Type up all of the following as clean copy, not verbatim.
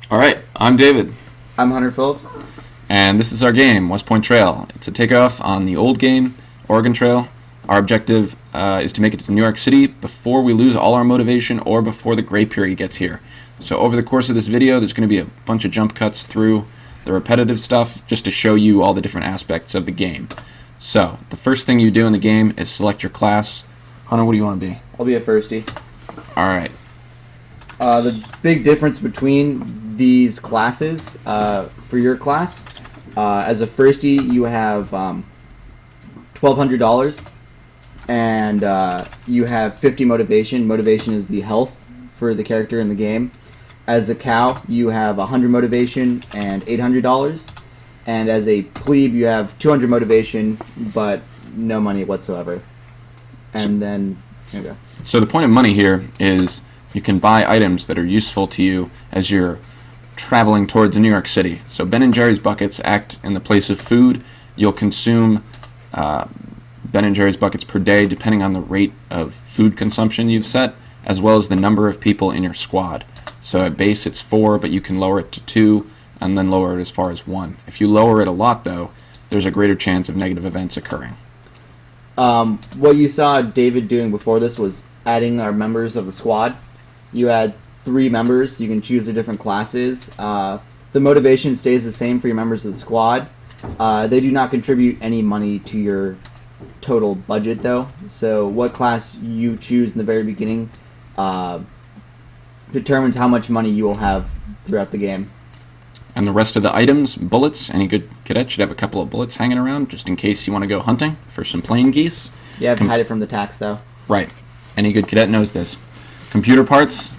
All right, I'm David, I'm Hunter Phillips. and this is our game, West Point Trail. It's a takeoff on the old game, Oregon Trail. Our objective is to make it to New York City before we lose all our motivation or before the gray period gets here. So over the course of this video, there's going to be a bunch of jump cuts through the repetitive stuff just to show you all the different aspects of the game. So the first thing you do in the game is select your class. Hunter, what do you want to be? I'll be a firstie. All right. The big difference between these classes, for your class, as a firstie, you have $1,200, and you have 50 motivation. Motivation is the health for the character in the game. As a cow, you have 100 motivation and $800, and as a plebe, you have 200 motivation but no money whatsoever. And then here we go. So the point of money here is you can buy items that are useful to you as you're traveling towards New York City. So Ben & Jerry's buckets act in the place of food. You'll consume Ben & Jerry's buckets per day depending on the rate of food consumption you've set, as well as the number of people in your squad. So at base it's 4, but you can lower it to 2 and then lower it as far as 1. If you lower it a lot, though, there's a greater chance of negative events occurring. What you saw David doing before this was adding our members of the squad. You add 3 members. You can choose their different classes. The motivation stays the same for your members of the squad. They do not contribute any money to your total budget, though. So what class you choose in the very beginning determines how much money you will have throughout the game. And the rest of the items, bullets, any good cadet should have a couple of bullets hanging around just in case you want to go hunting for some plain geese. You have to hide it from the tax, though. Right. Any good cadet knows this. Computer parts,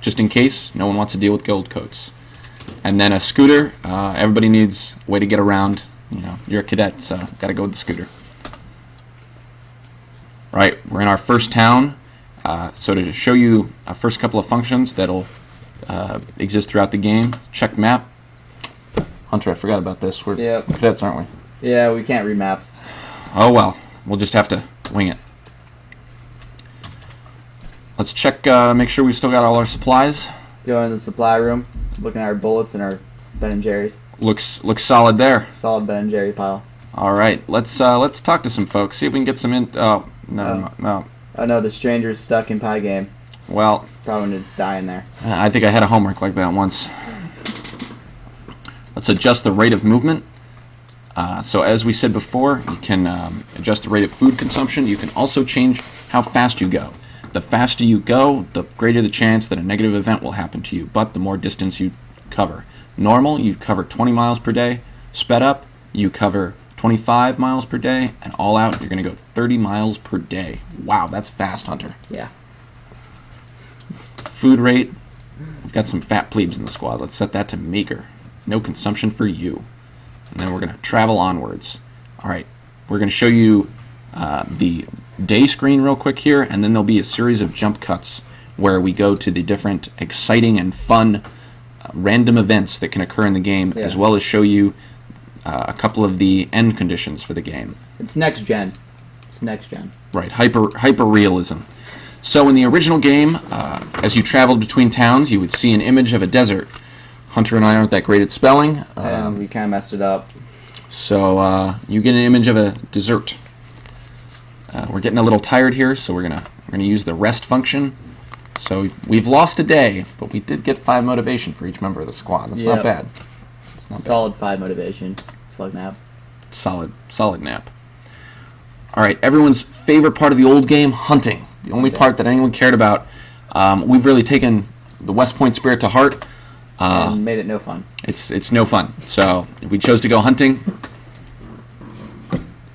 just in case no one wants to deal with gold coats. And then a scooter, everybody needs a way to get around. You know, you're a cadet, so got to go with the scooter. Right, we're in our first town. So to show you our first couple of functions that'll exist throughout the game, check map. Hunter, I forgot about this. We're cadets, aren't we? Yeah, we can't read maps. Oh well, we'll just have to wing it. Let's check, make sure we still got all our supplies. Go in the supply room, looking at our bullets and our Ben & Jerry's. Looks solid there. Solid Ben & Jerry pile. All right, let's talk to some folks. See if we can get some in. Oh, no. Oh no, the stranger's stuck in pie game. Well, Probably going to die in there. I think I had a homework like that once. Let's adjust the rate of movement. So as we said before, you can adjust the rate of food consumption. You can also change how fast you go. The faster you go, the greater the chance that a negative event will happen to you, but the more distance you cover. Normal, you cover 20 miles per day. Sped up, you cover 25 miles per day. And all out, you're going to go 30 miles per day. Wow, that's fast, Hunter. Yeah. Food rate, we've got some fat plebes in the squad. Let's set that to meager. No consumption for you. And then we're going to travel onwards. All right, we're going to show you the day screen real quick here, and then there'll be a series of jump cuts where we go to the different exciting and fun random events that can occur in the game, as well as show you a couple of the end conditions for the game. It's next gen. It's next gen. Right, hyper realism. So in the original game, as you traveled between towns, you would see an image of a desert. Hunter and I aren't that great at spelling. And we kind of messed it up. So you get an image of a dessert. We're getting a little tired here, so we're gonna use the rest function. So we've lost a day, but we did get 5 motivation for each member of the squad. That's not bad. It's not Solid 5 motivation. Slug nap. Solid nap. All right, everyone's favorite part of the old game, hunting. The only part that anyone cared about. We've really taken the West Point spirit to heart. And made it no fun. It's no fun. So if we chose to go hunting,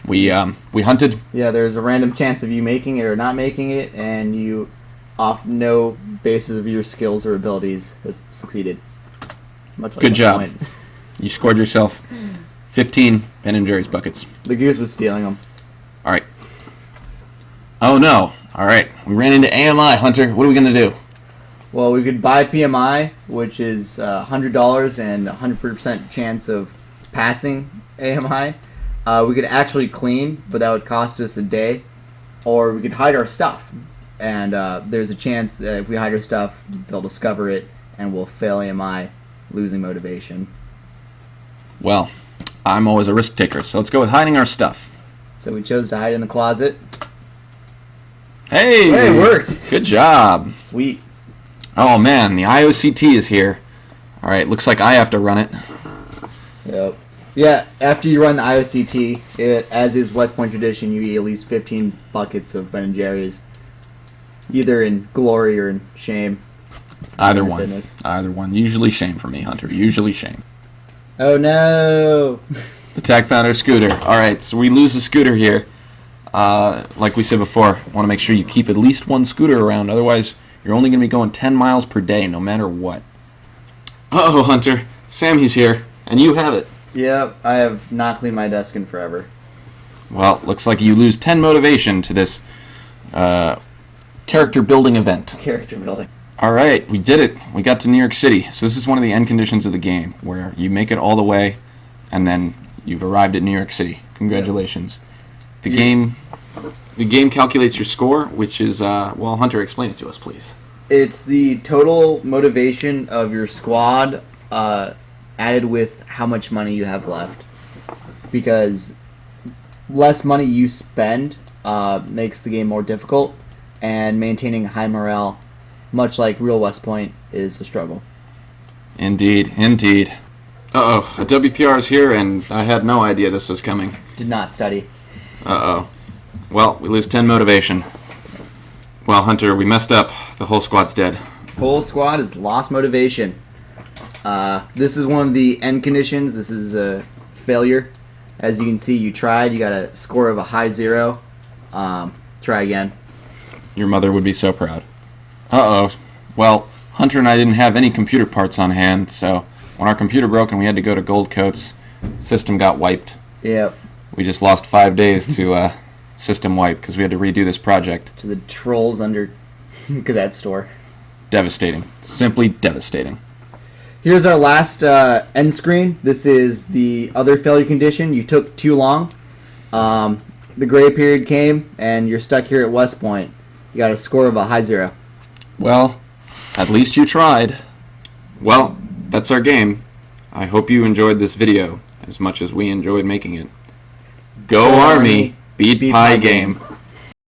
we hunted. Yeah, there's a random chance of you making it or not making it, and you, off no basis of your skills or abilities, have succeeded. Much like Good job. Point. You scored yourself 15 Ben & Jerry's buckets. The goose was stealing them. All right. Oh no. All right. We ran into AMI, Hunter. What are we going to do? Well, we could buy PMI, which is $100 and 100% chance of passing AMI. We could actually clean, but that would cost us a day. Or we could hide our stuff. And there's a chance that if we hide our stuff, they'll discover it and we'll fail AMI losing motivation. Well, I'm always a risk taker, so let's go with hiding our stuff. So we chose to hide in the closet. Hey! Hey, it worked! Good job. Sweet. Oh man, the IOCT is here. Alright, looks like I have to run it. Yep. Yeah, after you run the IOCT, as is West Point tradition, you eat at least 15 buckets of Ben & Jerry's. Either in glory or in shame. Either Planet one. Fitness. Either one. Usually shame for me, Hunter. Usually shame. Oh no! The Tag Founder scooter. Alright, so we lose the scooter here. Like we said before, want to make sure you keep at least one scooter around, otherwise you're only going to be going 10 miles per day, no matter what. Uh-oh, Hunter. Sammy's here, and you have it. Yep, I have not cleaned my desk in forever. Well, looks like you lose 10 motivation to this character building event. Character building. Alright, we did it. We got to New York City. So this is one of the end conditions of the game, where you make it all the way, and then you've arrived at New York City. Congratulations. The game calculates your score, which is, well, Hunter, explain it to us, please. It's the total motivation of your squad added with how much money you have left. Because less money you spend makes the game more difficult, and maintaining high morale, much like real West Point, is a struggle. Indeed, indeed. Uh-oh, a WPR is here, and I had no idea this was coming. Did not study. Uh-oh. Well, we lose 10 motivation. Well, Hunter, we messed up. The whole squad's dead. Whole squad has lost motivation. This is one of the end conditions. This is a failure. As you can see, you tried. You got a score of a high 0. Try again. Your mother would be so proud. Uh-oh. Well, Hunter and I didn't have any computer parts on hand, so when our computer broke and we had to go to Gold Coats, system got wiped. Yep. We just lost 5 days to system wipe because we had to redo this project. To the trolls under Cadet Store. Devastating. Simply devastating. Here's our last end screen. This is the other failure condition. You took too long. The gray period came, and you're stuck here at West Point. You got a score of a high 0. Well, at least you tried. Well, that's our game. I hope you enjoyed this video as much as we enjoyed making it. Go Army, beat Pie Game.